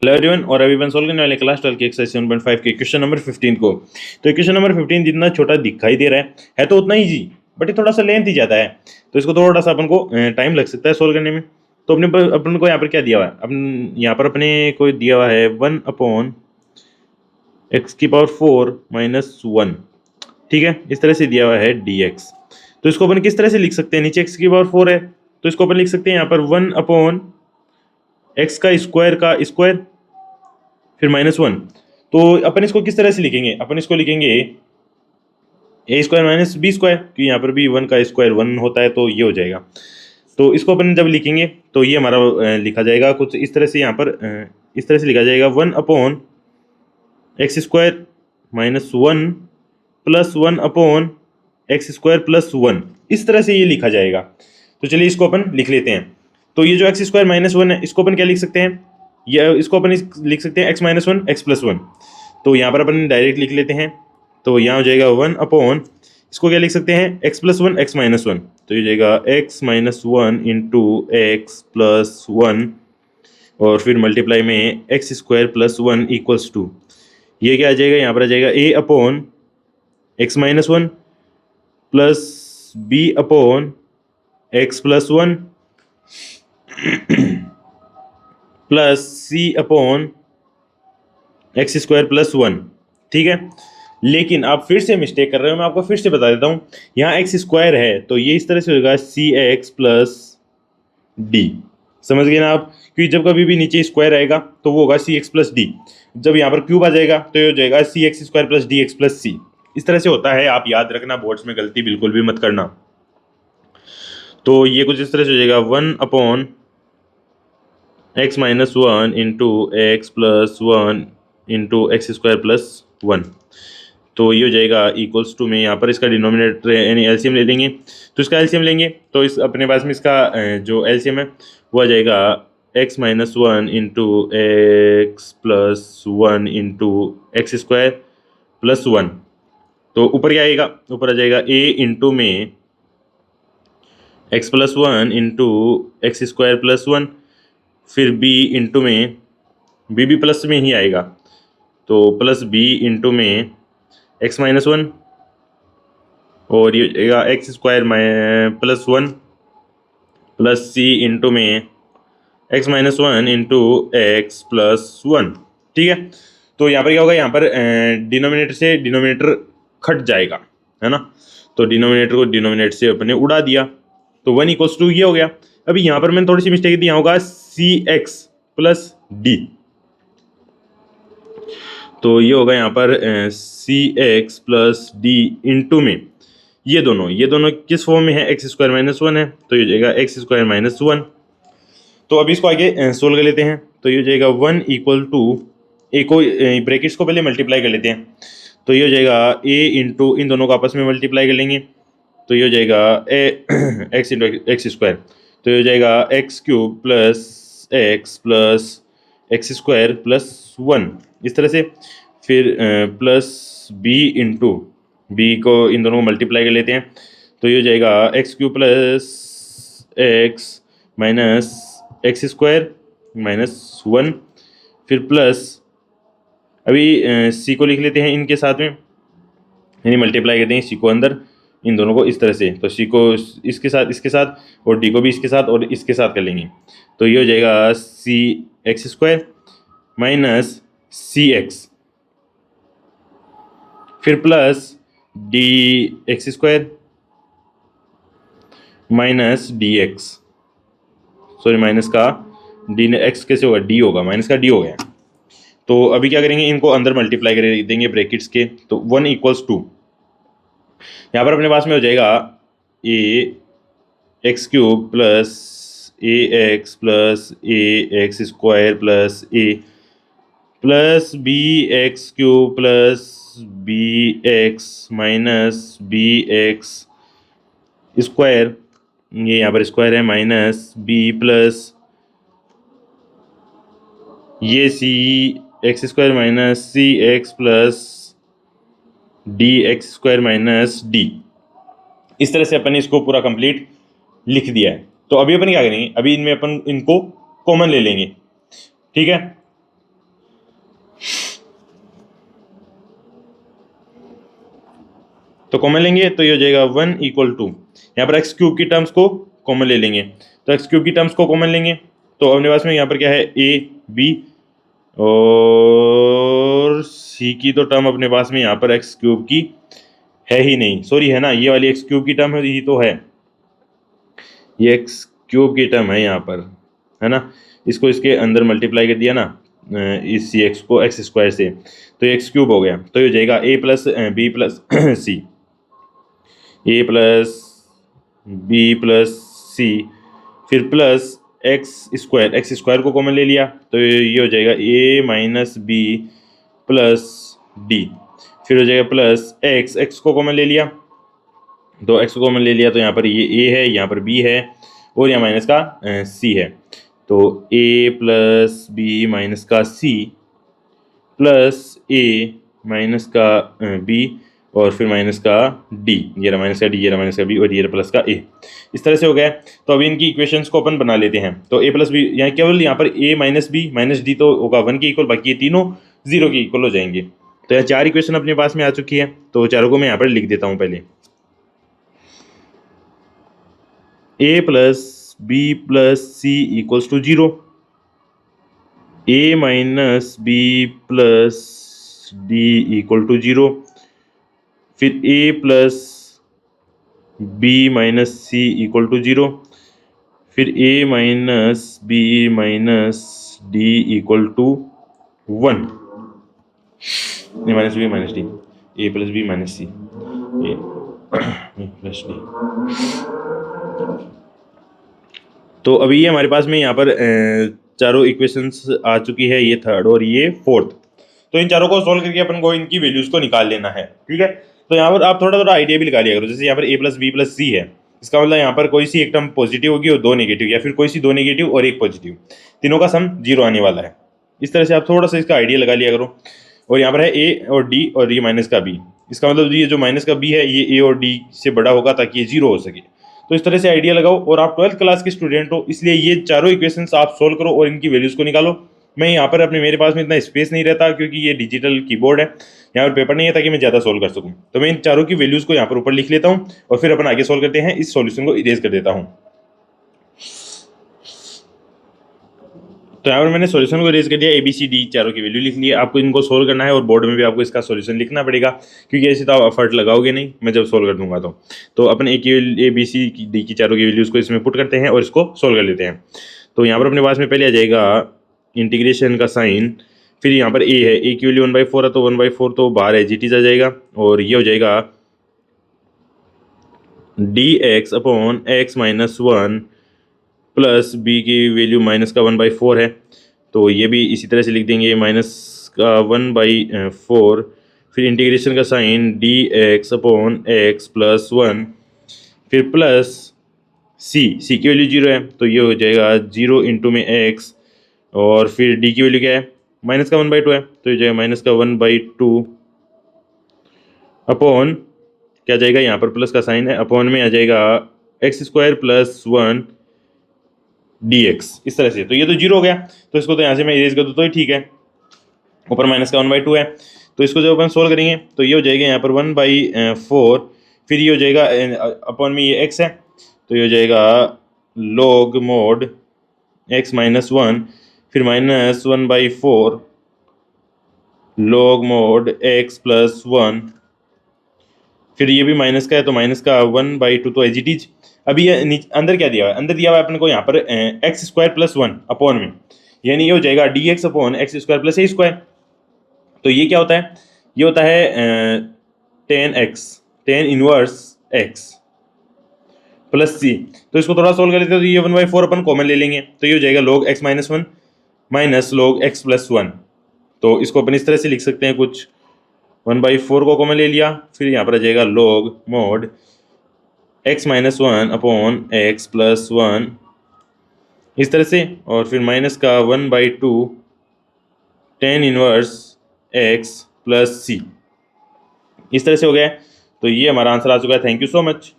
Hello everyone, और अभी अपन solve करने वाले क्लास 12 की एक्सरसाइज 7.5 के क्वेश्चन नंबर 15 को। तो क्वेश्चन नंबर 15 जितना छोटा दिखाई दे रहा है तो उतना इजी, बट ये थोड़ा सा लेंथ ही ज़्यादा है, तो इसको थोड़ा सा अपन को टाइम लग सकता है सोल्व करने में। तो अपन को यहाँ पर क्या दिया हुआ है, अपन यहाँ पर अपने को दिया हुआ है 1/x⁴ - 1। ठीक है, इस तरह से दिया हुआ है dx। तो इसको अपन किस तरह से लिख सकते हैं, नीचे x⁴ है तो इसको अपन लिख सकते हैं यहाँ पर 1/x² का स्क्वायर फिर -1। तो अपन इसको किस तरह से लिखेंगे, अपन इसको लिखेंगे a² - b², क्योंकि यहाँ पर भी 1 का स्क्वायर 1 होता है, तो ये हो जाएगा। तो इसको अपन जब लिखेंगे तो ये हमारा लिखा जाएगा कुछ इस तरह से, यहाँ पर इस तरह से लिखा जाएगा 1/x² - 1 + 1/x² + 1। इस तरह से ये लिखा जाएगा। तो चलिए इसको अपन लिख लेते हैं। तो ये जो x² - 1 है, इसको अपन क्या लिख सकते हैं, ये इसको अपन लिख सकते हैं x - 1 x + 1। तो यहाँ पर अपन डायरेक्ट लिख लेते हैं। तो यहाँ हो जाएगा 1/, इसको क्या लिख सकते हैं, x + 1 x - 1। तो ये हो जाएगा x - 1 × x + 1 और फिर मल्टीप्लाई में x² + 1 = ये क्या आ जाएगा, यहाँ पर आ जाएगा a/x - 1 plus b/x + 1 plus c/x² + 1। ठीक है, लेकिन आप फिर से मिस्टेक कर रहे हो, मैं आपको फिर से बता देता हूँ। यहाँ x² है तो ये इस तरह से होगा cx + d। समझ गए ना आप, क्योंकि जब कभी भी नीचे स्क्वायर आएगा तो वो होगा cx + d। जब यहाँ पर क्यूब आ जाएगा तो ये हो जाएगा cx² + dx + c। इस तरह से होता है, आप याद रखना, बोर्ड्स में गलती बिल्कुल भी मत करना। तो ये कुछ इस तरह से हो जाएगा 1/x - 1 × x + 1 × x² + 1। तो ये हो जाएगा इक्वल्स टू में, यहाँ पर इसका डिनोमिनेटर यानी एलसीएम ले लेंगे। तो इसका एलसीएम लेंगे तो इस अपने पास में इसका जो एलसीएम है वो आ जाएगा x - 1 × x + 1 × x² + 1। तो ऊपर क्या आएगा, ऊपर आ जाएगा a इंटू में x + 1 × x² + 1, फिर b इंटू में b भी प्लस में ही आएगा, तो प्लस b इंटू में x - 1 और ये आएगा x² + 1 प्लस c इंटू में x - 1 × x + 1। ठीक है, तो यहाँ पर क्या होगा, यहाँ पर डिनोमिनेटर से डिनोमिनेटर कट जाएगा, है ना। तो डिनोमिनेटर को डिनोमिनेटर से अपने उड़ा दिया, तो 1 = ये हो गया। अभी यहाँ पर मैंने थोड़ी सी मिस्टेक दी, यहाँ होगा cx + d। तो ये होगा यहाँ पर cx + d इंटू में ये दोनों किस फॉर्म में है, x² - 1 है, तो ये हो जाएगा x² - 1। तो अभी इसको आगे सोल्व कर लेते हैं। तो ये हो जाएगा 1 = ए को ब्रैकेट्स को पहले मल्टीप्लाई कर लेते हैं। तो ये हो जाएगा a इंटू, इन दोनों को आपस में मल्टीप्लाई कर लेंगे, तो ये हो जाएगा x × x²। तो ये हो जाएगा x³ + x + x² + 1 इस तरह से। फिर प्लस b इंटू, बी को इन दोनों को मल्टीप्लाई कर लेते हैं। तो ये हो जाएगा x³ + x - x² - 1, फिर प्लस अभी c को लिख लेते हैं इनके साथ में, यानी मल्टीप्लाई करते हैं सी को अंदर, इन दोनों को इस तरह से। तो सी को इसके साथ और डी को भी इसके साथ और इसके साथ कर लेंगे। तो ये हो जाएगा cx² - cx, फिर plus dx² - dx, sorry minus का डी एक्स कैसे होगा, डी होगा, माइनस का डी हो गया। तो अभी क्या करेंगे, इनको अंदर मल्टीप्लाई कर देंगे ब्रैकेट्स के। तो 1 = यहाँ पर अपने पास में हो जाएगा ax³ + ax + ax² + a plus bx³ + bx - bx², ये यहाँ पर स्क्वायर है, माइनस b प्लस ये cx² - cx + dx² - d। इस तरह से अपन ने इसको पूरा कंप्लीट लिख दिया है। तो अभी अपन क्या करेंगे, अभी इनमें अपन इनको कॉमन ले लेंगे। ठीक है, तो कॉमन लेंगे तो ये हो जाएगा 1 इक्वल टू, यहाँ पर एक्स क्यूब की टर्म्स को कॉमन ले लेंगे, तो एक्स क्यूब की टर्म्स को कॉमन लेंगे तो अपने पास में यहाँ पर क्या है ए बी और सी की तो टर्म अपने पास में यहाँ पर एक्स क्यूब की है ही नहीं, सॉरी है ना, ये वाली एक्स क्यूब की टर्म है, ये तो है, ये एक्स क्यूब की टर्म है यहाँ पर, है ना, इसको इसके अंदर मल्टीप्लाई कर दिया ना इस सी एक्स को एक्स स्क्वायर से, तो एक्स क्यूब हो गया, तो ये हो जाएगा ए plus B plus C, A plus B plus सी, फिर प्लस एक्स स्क्वायर को कॉमन ले लिया तो ये हो जाएगा ए माइनस बी प्लस डी, फिर हो जाएगा प्लस एक्स को कॉमन ले लिया, तो एक्स को कॉमन ले लिया तो यहाँ पर ये ए है, यहाँ पर बी है और यहाँ माइनस का सी है, तो ए प्लस बी माइनस का सी प्लस ए माइनस का बी और फिर माइनस का डी, ये रहा माइनस का डी, ये रहा माइनस का बी और ये रहा प्लस का ए, इस तरह से हो गया। तो अभी इनकी इक्वेशंस को अपन बना लेते हैं, तो ए प्लस बी यहाँ केवल यहाँ पर ए माइनस बी माइनस डी तो होगा 1 के इक्वल, बाकी ये तीनों 0 के इक्वल हो जाएंगे। तो यहाँ 4 इक्वेशन अपने पास में आ चुकी है, तो चारों को मैं यहाँ पर लिख देता हूँ पहले, A plus B plus C equals to 0, A minus B plus D equal to 0, फिर A plus B minus C equal to 0, फिर A minus B minus D equal to 1, A minus B minus D, A plus B minus C, A plus D. तो अभी ये हमारे पास में यहाँ पर चारों इक्वेशंस आ चुकी है, ये थर्ड और ये फोर्थ, तो इन चारों को सॉल्व करके अपन को इनकी वैल्यूज को निकाल लेना है, ठीक है। तो यहाँ पर आप थोड़ा थोड़ा आइडिया भी लगा लिया करो, जैसे यहाँ पर ए प्लस बी प्लस सी है, इसका मतलब यहाँ पर कोई सी एक टर्म पॉजिटिव होगी और 2 नेगेटिव, या फिर कोई सी 2 नेगेटिव और 1 पॉजिटिव, तीनों का सम 0 आने वाला है। इस तरह से आप थोड़ा सा इसका आइडिया लगा लिया करो। और यहाँ पर है ए और डी और ये माइनस का बी, इसका मतलब ये जो माइनस का बी है ये ए और डी से बड़ा होगा ताकि ये 0 हो सके। तो इस तरह से आइडिया लगाओ, और आप 12th क्लास के स्टूडेंट हो इसलिए ये चारों इक्वेशंस आप सोल्व करो और इनकी वैल्यूज को निकालो। मैं यहाँ पर अपने मेरे पास में इतना स्पेस नहीं रहता क्योंकि ये डिजिटल कीबोर्ड है, यहाँ पर पेपर नहीं है ताकि मैं ज़्यादा सोल्व कर सकूँ, तो मैं इन चारों की वैल्यूज को यहाँ पर ऊपर लिख लेता हूँ और फिर अपन आगे सोल्व करते हैं। इस सॉल्यूशन को इरेज कर देता हूँ। तो यहाँ पर मैंने सॉल्यूशन को इरेज कर दिया, ए बी सी डी चारों की वैल्यू लिख ली है। आपको इनको सोल्व करना है और बोर्ड में भी आपको इसका सॉल्यूशन लिखना पड़ेगा क्योंकि ऐसे तो आप एफर्ट लगाओगे नहीं, मैं जब सोल्व कर दूंगा तो अपन ए बी सी डी की चारों की वैल्यूज को इसमें पुट करते हैं और इसको सोल्व कर लेते हैं। तो यहाँ पर अपने पास में पहले आ जाएगा इंटीग्रेशन का साइन, फिर यहाँ पर ए है, ए की वैल्यू 1/4 है तो 1/4 तो बाहर एज इट इज आ जाएगा, और ये हो जाएगा dx upon x minus 1 plus B की वैल्यू माइनस का 1/4 है, तो ये भी इसी तरह से लिख देंगे माइनस का 1/4, फिर इंटीग्रेशन का sign dx upon x plus 1, फिर प्लस सी की वैल्यू 0 है तो ये हो जाएगा 0 इंटू में x, और फिर d की वैल्यू क्या है माइनस का 1/2 है तो ये जाएगा माइनस का 1/2 अपॉन क्या जाएगा यहाँ पर प्लस का साइन है, अपॉन में आ जाएगा x² प्लस 1 dx, इस तरह से। तो ये तो 0 हो गया, तो इसको तो यहाँ से मैं इरेज कर दूँ तो ही ठीक है, ऊपर माइनस का 1/2 है, तो इसको जब अपन सोल्व करेंगे तो ये हो जाएगा यहाँ पर 1/4, फिर ये हो जाएगा अपॉन में ये x है तो ये हो जाएगा log mod x माइनस 1, फिर minus 1/4 log mod x plus 1, फिर ये भी माइनस का है तो माइनस का 1/2 तो एज इट इज। अभी ये अंदर क्या दिया हुआ है, अंदर दिया हुआ है अपने को यहाँ पर x² प्लस 1 अपॉन में, यानी ये हो जाएगा dx upon x² plus a²। तो ये क्या होता है, ये होता है tan inverse x plus c। तो इसको थोड़ा सोल्व कर लेते हैं, तो ये 1/4 अपन कॉमन ले लेंगे तो ये हो जाएगा log x minus 1 minus log x plus 1। तो इसको अपन इस तरह से लिख सकते हैं कुछ, 1/4 को कॉमन ले लिया, फिर यहाँ पर आ जाएगा log mod x minus 1 upon x plus 1 इस तरह से, और फिर माइनस का 1/2 tan inverse x plus c, इस तरह से हो गया। तो ये हमारा आंसर आ चुका है। Thank you so much.